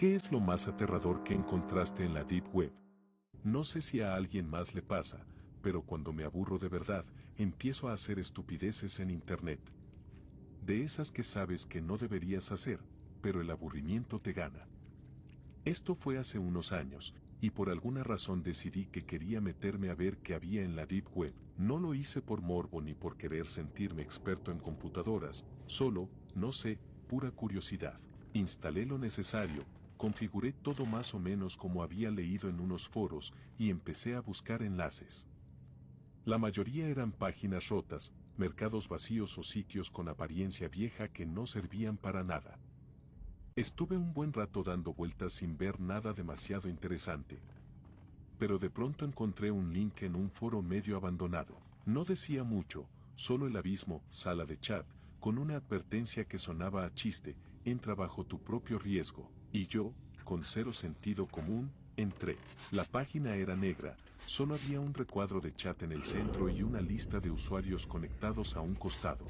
¿Qué es lo más aterrador que encontraste en la Deep Web? No sé si a alguien más le pasa, pero cuando me aburro de verdad, empiezo a hacer estupideces en Internet. De esas que sabes que no deberías hacer, pero el aburrimiento te gana. Esto fue hace unos años, y por alguna razón decidí que quería meterme a ver qué había en la Deep Web. No lo hice por morbo ni por querer sentirme experto en computadoras, solo, no sé, pura curiosidad. Instalé lo necesario, configuré todo más o menos como había leído en unos foros y empecé a buscar enlaces. La mayoría eran páginas rotas, mercados vacíos o sitios con apariencia vieja que no servían para nada. Estuve un buen rato dando vueltas sin ver nada demasiado interesante. Pero de pronto encontré un link en un foro medio abandonado. No decía mucho, solo el abismo, sala de chat, con una advertencia que sonaba a chiste, entra bajo tu propio riesgo. Y yo, con cero sentido común, entré. La página era negra, solo había un recuadro de chat en el centro y una lista de usuarios conectados a un costado.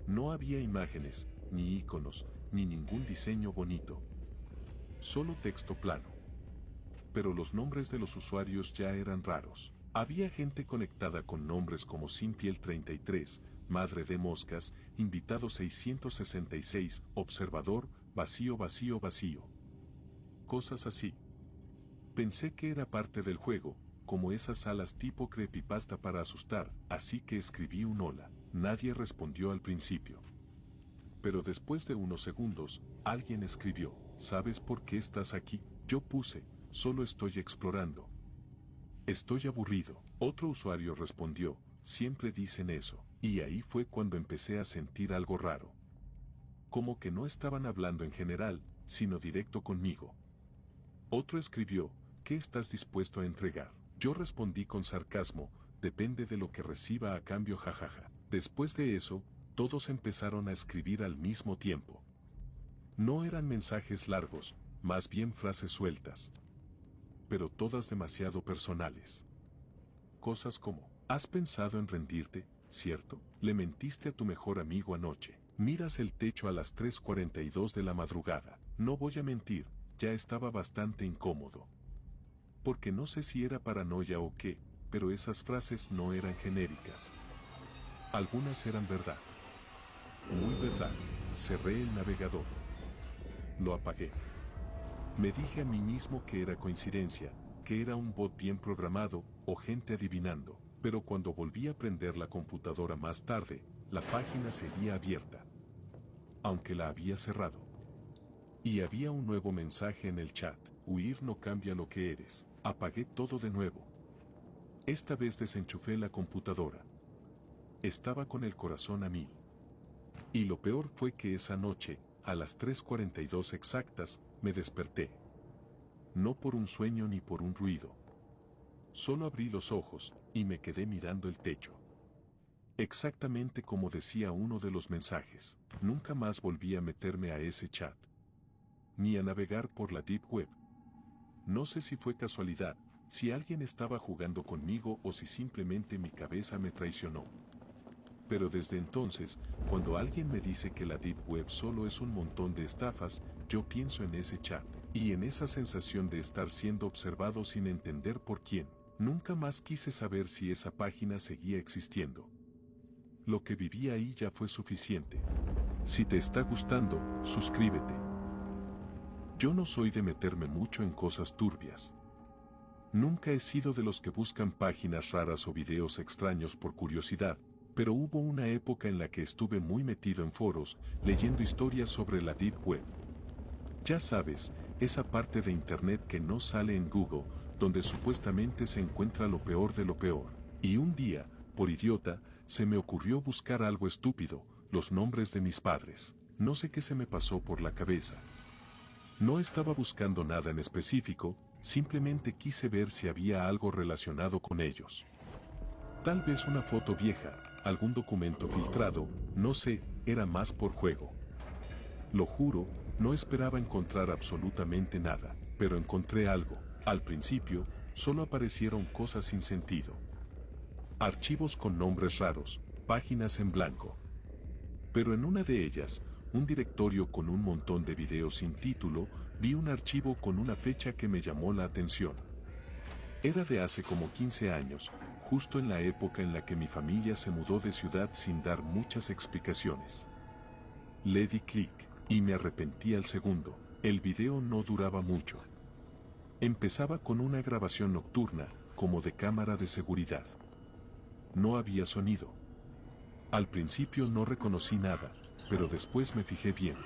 No había imágenes, ni iconos, ni ningún diseño bonito. Solo texto plano. Pero los nombres de los usuarios ya eran raros. Había gente conectada con nombres como Simpiel33, Madre de Moscas, Invitado 666, Observador, Vacío vacío vacío. Cosas así. Pensé que era parte del juego, como esas salas tipo creepypasta para asustar, así que escribí un hola. Nadie respondió al principio. Pero después de unos segundos, alguien escribió, ¿sabes por qué estás aquí? Yo puse, solo estoy explorando. Estoy aburrido. Otro usuario respondió, siempre dicen eso. Y ahí fue cuando empecé a sentir algo raro. Como que no estaban hablando en general, sino directo conmigo. Otro escribió, ¿qué estás dispuesto a entregar? Yo respondí con sarcasmo, depende de lo que reciba a cambio jajaja. Después de eso, todos empezaron a escribir al mismo tiempo. No eran mensajes largos, más bien frases sueltas. Pero todas demasiado personales. Cosas como, ¿has pensado en rendirte, cierto? Le mentiste a tu mejor amigo anoche. Miras el techo a las 3:42 de la madrugada. No voy a mentir, ya estaba bastante incómodo. Porque no sé si era paranoia o qué, pero esas frases no eran genéricas. Algunas eran verdad. Muy verdad. Cerré el navegador. Lo apagué. Me dije a mí mismo que era coincidencia, que era un bot bien programado, o gente adivinando, pero cuando volví a prender la computadora más tarde, la página seguía abierta. Aunque la había cerrado. Y había un nuevo mensaje en el chat, huir no cambia lo que eres. Apagué todo de nuevo. Esta vez desenchufé la computadora. Estaba con el corazón a mil. Y lo peor fue que esa noche, a las 3:42 exactas, me desperté. No por un sueño ni por un ruido. Solo abrí los ojos, y me quedé mirando el techo. Exactamente como decía uno de los mensajes. Nunca más volví a meterme a ese chat. Ni a navegar por la Deep Web. No sé si fue casualidad, si alguien estaba jugando conmigo o si simplemente mi cabeza me traicionó. Pero desde entonces, cuando alguien me dice que la Deep Web solo es un montón de estafas, yo pienso en ese chat, y en esa sensación de estar siendo observado sin entender por quién. Nunca más quise saber si esa página seguía existiendo. Lo que viví ahí ya fue suficiente. Si te está gustando, suscríbete. Yo no soy de meterme mucho en cosas turbias. Nunca he sido de los que buscan páginas raras o videos extraños por curiosidad, pero hubo una época en la que estuve muy metido en foros, leyendo historias sobre la Deep Web. Ya sabes, esa parte de Internet que no sale en Google, donde supuestamente se encuentra lo peor de lo peor. Y un día, por idiota, se me ocurrió buscar algo estúpido, los nombres de mis padres. No sé qué se me pasó por la cabeza. No estaba buscando nada en específico, simplemente quise ver si había algo relacionado con ellos. Tal vez una foto vieja, algún documento filtrado, no sé, era más por juego. Lo juro, no esperaba encontrar absolutamente nada, pero encontré algo. Al principio, solo aparecieron cosas sin sentido. Archivos con nombres raros, páginas en blanco. Pero en una de ellas, un directorio con un montón de videos sin título, vi un archivo con una fecha que me llamó la atención. Era de hace como 15 años, justo en la época en la que mi familia se mudó de ciudad sin dar muchas explicaciones. Le di clic, y me arrepentí al segundo. El video no duraba mucho. Empezaba con una grabación nocturna, como de cámara de seguridad. No había sonido. Al principio no reconocí nada, pero después me fijé bien.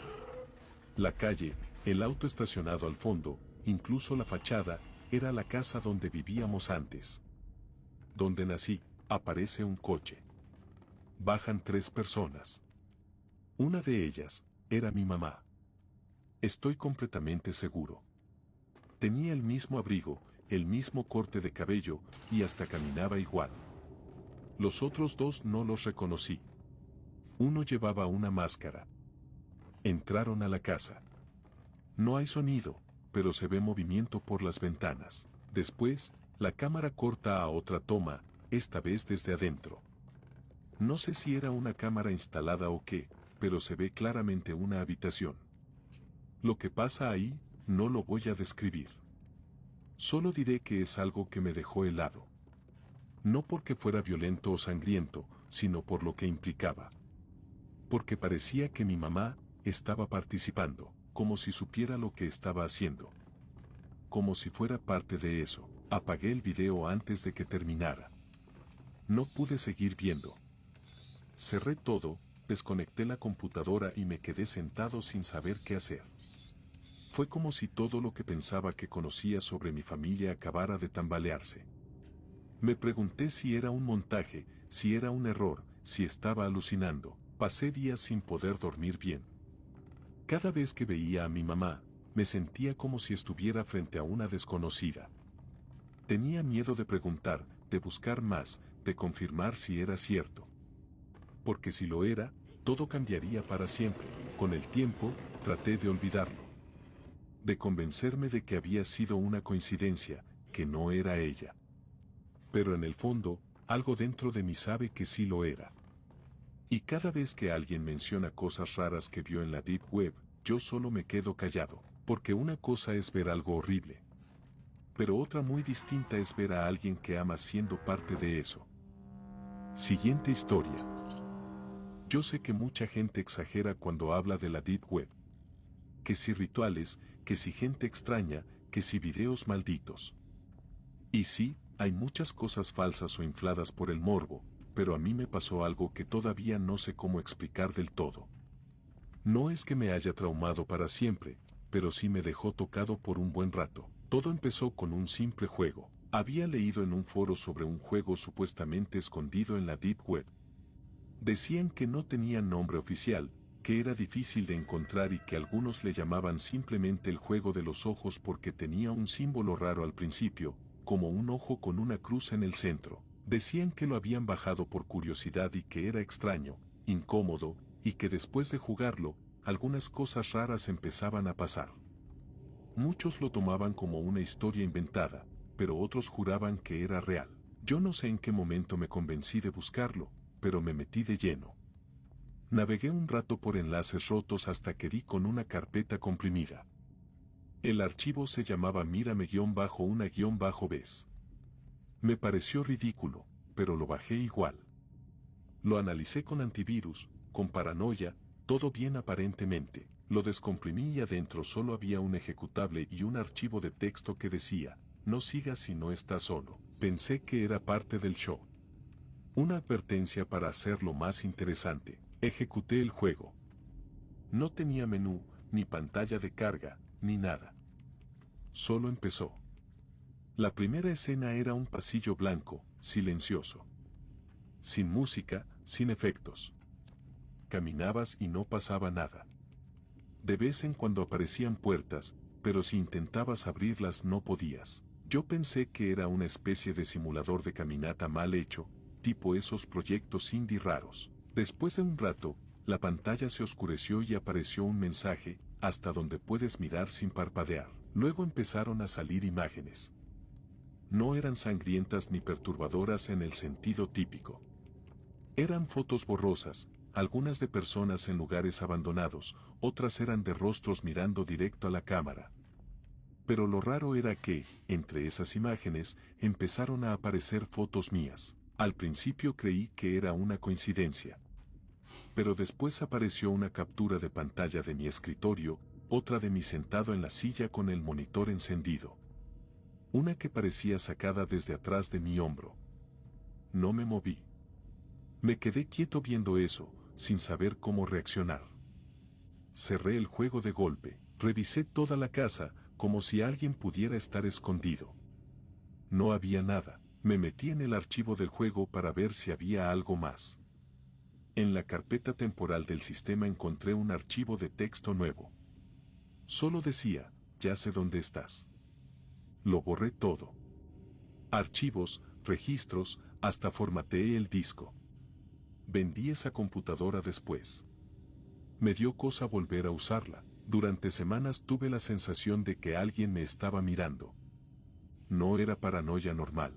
La calle, el auto estacionado al fondo, incluso la fachada, era la casa donde vivíamos antes. Donde nací, aparece un coche. Bajan 3 personas. Una de ellas, era mi mamá. Estoy completamente seguro. Tenía el mismo abrigo, el mismo corte de cabello, y hasta caminaba igual. Los otros 2 no los reconocí. Uno llevaba una máscara. Entraron a la casa. No hay sonido, pero se ve movimiento por las ventanas. Después, la cámara corta a otra toma, esta vez desde adentro. No sé si era una cámara instalada o qué, pero se ve claramente una habitación. Lo que pasa ahí, no lo voy a describir. Solo diré que es algo que me dejó helado. No porque fuera violento o sangriento, sino por lo que implicaba. Porque parecía que mi mamá estaba participando, como si supiera lo que estaba haciendo. Como si fuera parte de eso. Apagué el video antes de que terminara. No pude seguir viendo. Cerré todo, desconecté la computadora y me quedé sentado sin saber qué hacer. Fue como si todo lo que pensaba que conocía sobre mi familia acabara de tambalearse. Me pregunté si era un montaje, si era un error, si estaba alucinando. Pasé días sin poder dormir bien. Cada vez que veía a mi mamá, me sentía como si estuviera frente a una desconocida. Tenía miedo de preguntar, de buscar más, de confirmar si era cierto. Porque si lo era, todo cambiaría para siempre. Con el tiempo, traté de olvidarlo. De convencerme de que había sido una coincidencia, que no era ella. Pero en el fondo, algo dentro de mí sabe que sí lo era. Y cada vez que alguien menciona cosas raras que vio en la Deep Web, yo solo me quedo callado, porque una cosa es ver algo horrible. Pero otra muy distinta es ver a alguien que ama siendo parte de eso. Siguiente historia. Yo sé que mucha gente exagera cuando habla de la Deep Web. Que si rituales, que si gente extraña, que si videos malditos. Y sí, hay muchas cosas falsas o infladas por el morbo, pero a mí me pasó algo que todavía no sé cómo explicar del todo. No es que me haya traumado para siempre, pero sí me dejó tocado por un buen rato. Todo empezó con un simple juego. Había leído en un foro sobre un juego supuestamente escondido en la Deep Web. Decían que no tenía nombre oficial, que era difícil de encontrar y que algunos le llamaban simplemente el juego de los ojos porque tenía un símbolo raro al principio, como un ojo con una cruz en el centro. Decían que lo habían bajado por curiosidad y que era extraño, incómodo, y que después de jugarlo, algunas cosas raras empezaban a pasar. Muchos lo tomaban como una historia inventada, pero otros juraban que era real. Yo no sé en qué momento me convencí de buscarlo, pero me metí de lleno. Navegué un rato por enlaces rotos hasta que di con una carpeta comprimida. El archivo se llamaba mírame-una-vez. Me pareció ridículo, pero lo bajé igual. Lo analicé con antivirus, con paranoia, todo bien aparentemente. Lo descomprimí y adentro solo había un ejecutable y un archivo de texto que decía, no sigas si no estás solo. Pensé que era parte del show. Una advertencia para hacerlo más interesante. Ejecuté el juego. No tenía menú, ni pantalla de carga, ni nada. Solo empezó. La primera escena era un pasillo blanco, silencioso. Sin música, sin efectos. Caminabas y no pasaba nada. De vez en cuando aparecían puertas, pero si intentabas abrirlas no podías. Yo pensé que era una especie de simulador de caminata mal hecho, tipo esos proyectos indie raros. Después de un rato, la pantalla se oscureció y apareció un mensaje, hasta donde puedes mirar sin parpadear. Luego empezaron a salir imágenes. No eran sangrientas ni perturbadoras en el sentido típico. Eran fotos borrosas, algunas de personas en lugares abandonados, otras eran de rostros mirando directo a la cámara. Pero lo raro era que, entre esas imágenes, empezaron a aparecer fotos mías. Al principio creí que era una coincidencia. Pero después apareció una captura de pantalla de mi escritorio, otra de mí sentado en la silla con el monitor encendido. Una que parecía sacada desde atrás de mi hombro. No me moví. Me quedé quieto viendo eso, sin saber cómo reaccionar. Cerré el juego de golpe, revisé toda la casa, como si alguien pudiera estar escondido. No había nada. Me metí en el archivo del juego para ver si había algo más. En la carpeta temporal del sistema encontré un archivo de texto nuevo. Solo decía, ya sé dónde estás. Lo borré todo. Archivos, registros, hasta formateé el disco. Vendí esa computadora después. Me dio cosa volver a usarla. Durante semanas tuve la sensación de que alguien me estaba mirando. No era paranoia normal.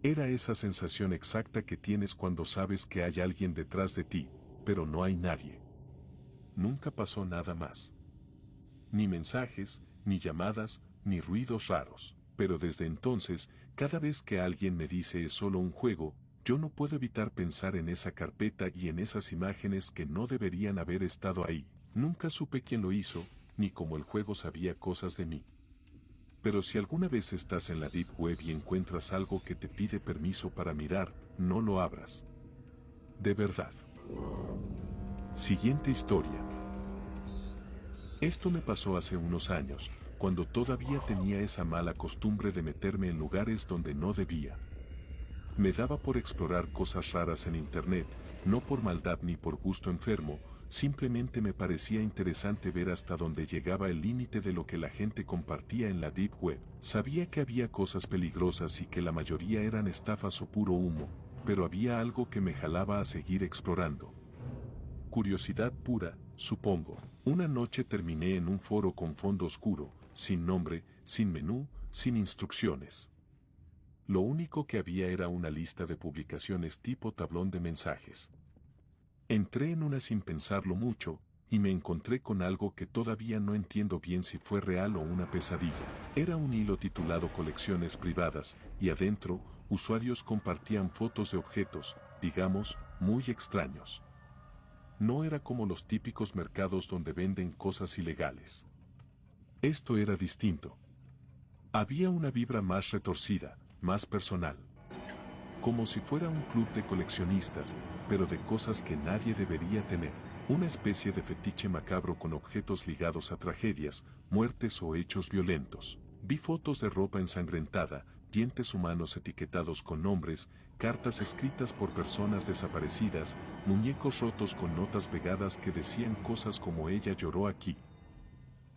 Era esa sensación exacta que tienes cuando sabes que hay alguien detrás de ti, pero no hay nadie. Nunca pasó nada más. Ni mensajes, ni llamadas, ni ruidos raros. Pero desde entonces, cada vez que alguien me dice es solo un juego, yo no puedo evitar pensar en esa carpeta y en esas imágenes que no deberían haber estado ahí. Nunca supe quién lo hizo, ni cómo el juego sabía cosas de mí. Pero si alguna vez estás en la Deep Web y encuentras algo que te pide permiso para mirar, no lo abras. De verdad. Siguiente historia. Esto me pasó hace unos años, cuando todavía tenía esa mala costumbre de meterme en lugares donde no debía. Me daba por explorar cosas raras en internet, no por maldad ni por gusto enfermo, simplemente me parecía interesante ver hasta dónde llegaba el límite de lo que la gente compartía en la Deep Web. Sabía que había cosas peligrosas y que la mayoría eran estafas o puro humo, pero había algo que me jalaba a seguir explorando. Curiosidad pura, supongo. Una noche terminé en un foro con fondo oscuro, sin nombre, sin menú, sin instrucciones. Lo único que había era una lista de publicaciones tipo tablón de mensajes. Entré en una sin pensarlo mucho, y me encontré con algo que todavía no entiendo bien si fue real o una pesadilla. Era un hilo titulado Colecciones Privadas, y adentro, usuarios compartían fotos de objetos, digamos, muy extraños. No era como los típicos mercados donde venden cosas ilegales. Esto era distinto. Había una vibra más retorcida, más personal. Como si fuera un club de coleccionistas, pero de cosas que nadie debería tener. Una especie de fetiche macabro con objetos ligados a tragedias, muertes o hechos violentos. Vi fotos de ropa ensangrentada, dientes humanos etiquetados con nombres, cartas escritas por personas desaparecidas, muñecos rotos con notas pegadas que decían cosas como ella lloró aquí.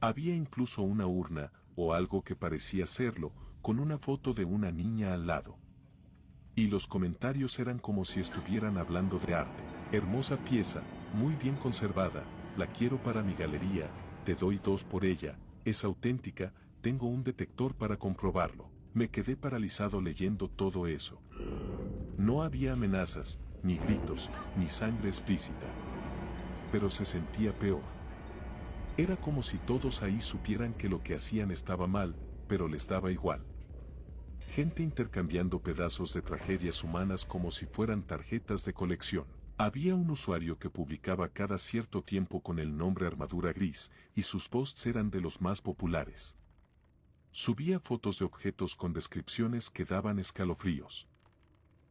Había incluso una urna, o algo que parecía serlo, con una foto de una niña al lado. Y los comentarios eran como si estuvieran hablando de arte. Hermosa pieza, muy bien conservada, la quiero para mi galería, te doy 2 por ella, es auténtica, tengo un detector para comprobarlo. Me quedé paralizado leyendo todo eso. No había amenazas, ni gritos, ni sangre explícita. Pero se sentía peor. Era como si todos ahí supieran que lo que hacían estaba mal, pero les daba igual. Gente intercambiando pedazos de tragedias humanas como si fueran tarjetas de colección. Había un usuario que publicaba cada cierto tiempo con el nombre Armadura Gris, y sus posts eran de los más populares. Subía fotos de objetos con descripciones que daban escalofríos.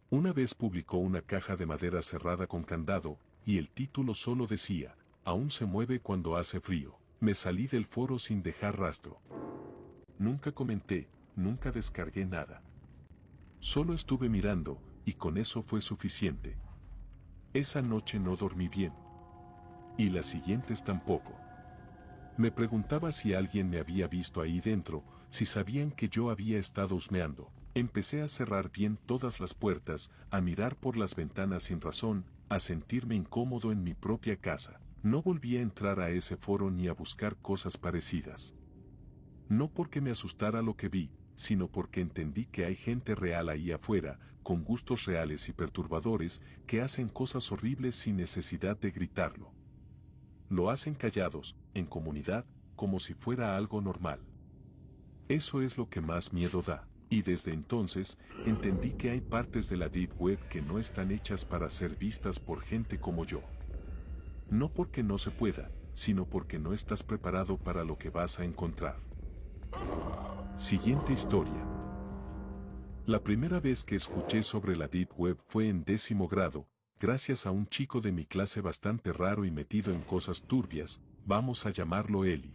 Una vez publicó una caja de madera cerrada con candado, y el título solo decía, aún se mueve cuando hace frío. Me salí del foro sin dejar rastro. Nunca comenté, nunca descargué nada. Solo estuve mirando, y con eso fue suficiente. Esa noche no dormí bien. Y las siguientes tampoco. Me preguntaba si alguien me había visto ahí dentro, si sabían que yo había estado husmeando. Empecé a cerrar bien todas las puertas, a mirar por las ventanas sin razón, a sentirme incómodo en mi propia casa. No volví a entrar a ese foro ni a buscar cosas parecidas. No porque me asustara lo que vi, sino porque entendí que hay gente real ahí afuera, con gustos reales y perturbadores, que hacen cosas horribles sin necesidad de gritarlo. Lo hacen callados, en comunidad, como si fuera algo normal. Eso es lo que más miedo da. Y desde entonces, entendí que hay partes de la Deep Web que no están hechas para ser vistas por gente como yo. No porque no se pueda, sino porque no estás preparado para lo que vas a encontrar. Siguiente historia. La primera vez que escuché sobre la Deep Web fue en 10º grado, gracias a un chico de mi clase bastante raro y metido en cosas turbias, vamos a llamarlo Eli.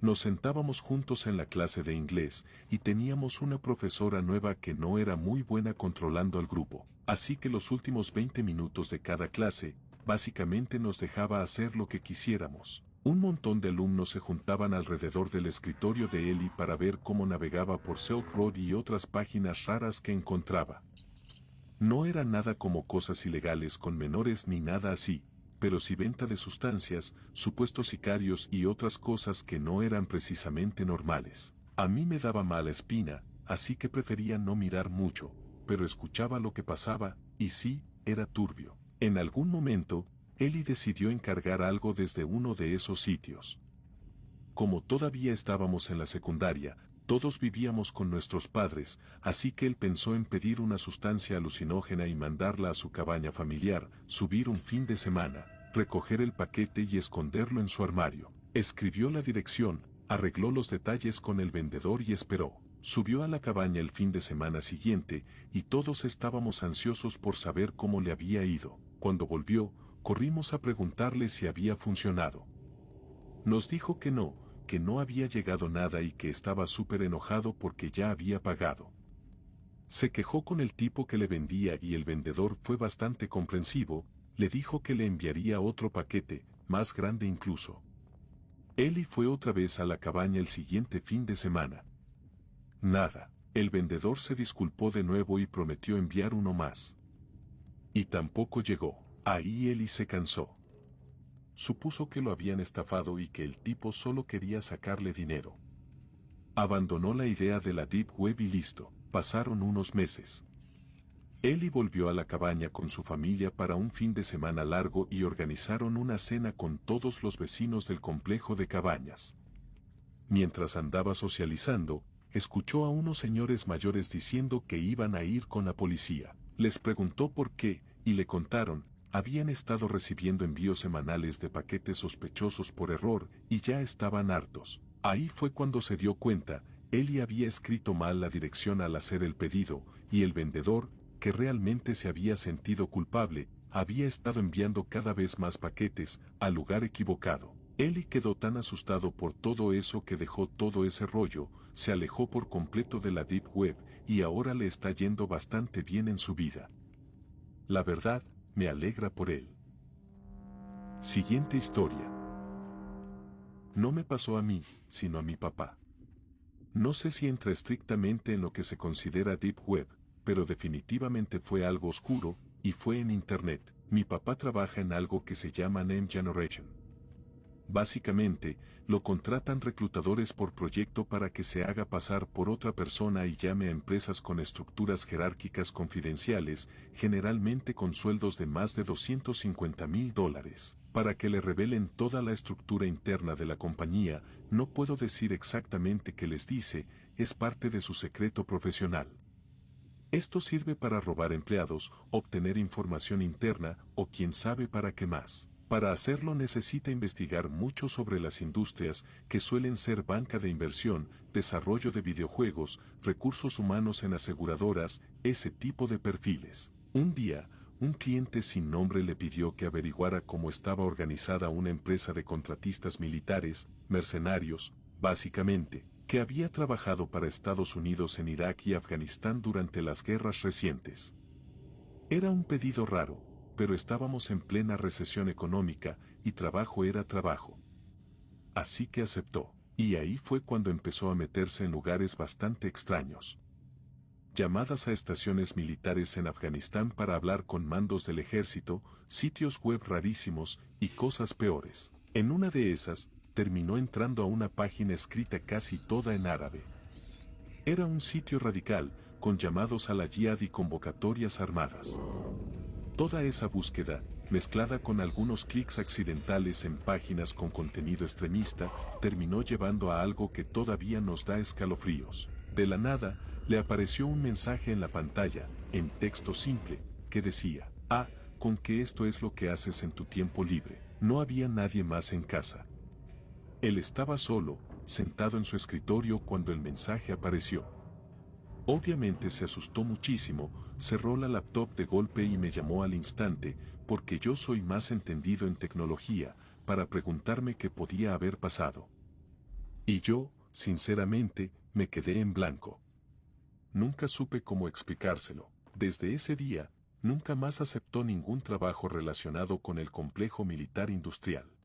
Nos sentábamos juntos en la clase de inglés, y teníamos una profesora nueva que no era muy buena controlando al grupo, así que los últimos 20 minutos de cada clase, básicamente nos dejaba hacer lo que quisiéramos. Un montón de alumnos se juntaban alrededor del escritorio de Eli para ver cómo navegaba por Silk Road y otras páginas raras que encontraba. No era nada como cosas ilegales con menores ni nada así, pero sí venta de sustancias, supuestos sicarios y otras cosas que no eran precisamente normales. A mí me daba mala espina, así que prefería no mirar mucho, pero escuchaba lo que pasaba, y sí, era turbio. En algún momento, Eli decidió encargar algo desde uno de esos sitios. Como todavía estábamos en la secundaria, todos vivíamos con nuestros padres, así que él pensó en pedir una sustancia alucinógena y mandarla a su cabaña familiar, subir un fin de semana, recoger el paquete y esconderlo en su armario. Escribió la dirección, arregló los detalles con el vendedor y esperó. Subió a la cabaña el fin de semana siguiente, y todos estábamos ansiosos por saber cómo le había ido. Cuando volvió, corrimos a preguntarle si había funcionado. Nos dijo que no había llegado nada y que estaba súper enojado porque ya había pagado. Se quejó con el tipo que le vendía y el vendedor fue bastante comprensivo, le dijo que le enviaría otro paquete, más grande incluso. Eli fue otra vez a la cabaña el siguiente fin de semana. Nada, el vendedor se disculpó de nuevo y prometió enviar uno más. Y tampoco llegó. Ahí Eli se cansó. Supuso que lo habían estafado y que el tipo solo quería sacarle dinero. Abandonó la idea de la Deep Web y listo. Pasaron unos meses. Eli volvió a la cabaña con su familia para un fin de semana largo y organizaron una cena con todos los vecinos del complejo de cabañas. Mientras andaba socializando, escuchó a unos señores mayores diciendo que iban a ir con la policía. Les preguntó por qué, y le contaron. Habían estado recibiendo envíos semanales de paquetes sospechosos por error, y ya estaban hartos. Ahí fue cuando se dio cuenta, Eli había escrito mal la dirección al hacer el pedido, y el vendedor, que realmente se había sentido culpable, había estado enviando cada vez más paquetes, al lugar equivocado. Eli quedó tan asustado por todo eso que dejó todo ese rollo, se alejó por completo de la Deep Web, y ahora le está yendo bastante bien en su vida. La verdad, me alegra por él. Siguiente historia. No me pasó a mí, sino a mi papá. No sé si entra estrictamente en lo que se considera Deep Web, pero definitivamente fue algo oscuro, y fue en Internet. Mi papá trabaja en algo que se llama Name Generation. Básicamente, lo contratan reclutadores por proyecto para que se haga pasar por otra persona y llame a empresas con estructuras jerárquicas confidenciales, generalmente con sueldos de más de $250,000, para que le revelen toda la estructura interna de la compañía. No puedo decir exactamente qué les dice, es parte de su secreto profesional. Esto sirve para robar empleados, obtener información interna o quién sabe para qué más. Para hacerlo necesita investigar mucho sobre las industrias, que suelen ser banca de inversión, desarrollo de videojuegos, recursos humanos en aseguradoras, ese tipo de perfiles. Un día, un cliente sin nombre le pidió que averiguara cómo estaba organizada una empresa de contratistas militares, mercenarios, básicamente, que había trabajado para Estados Unidos en Irak y Afganistán durante las guerras recientes. Era un pedido raro, pero estábamos en plena recesión económica, y trabajo era trabajo. Así que aceptó, y ahí fue cuando empezó a meterse en lugares bastante extraños. Llamadas a estaciones militares en Afganistán para hablar con mandos del ejército, sitios web rarísimos, y cosas peores. En una de esas, terminó entrando a una página escrita casi toda en árabe. Era un sitio radical, con llamados a la yihad y convocatorias armadas. Toda esa búsqueda, mezclada con algunos clics accidentales en páginas con contenido extremista, terminó llevando a algo que todavía nos da escalofríos. De la nada, le apareció un mensaje en la pantalla, en texto simple, que decía: "Ah, con que esto es lo que haces en tu tiempo libre". No había nadie más en casa. Él estaba solo, sentado en su escritorio cuando el mensaje apareció. Obviamente se asustó muchísimo, cerró la laptop de golpe y me llamó al instante, porque yo soy más entendido en tecnología, para preguntarme qué podía haber pasado. Y yo, sinceramente, me quedé en blanco. Nunca supe cómo explicárselo. Desde ese día, nunca más aceptó ningún trabajo relacionado con el complejo militar industrial.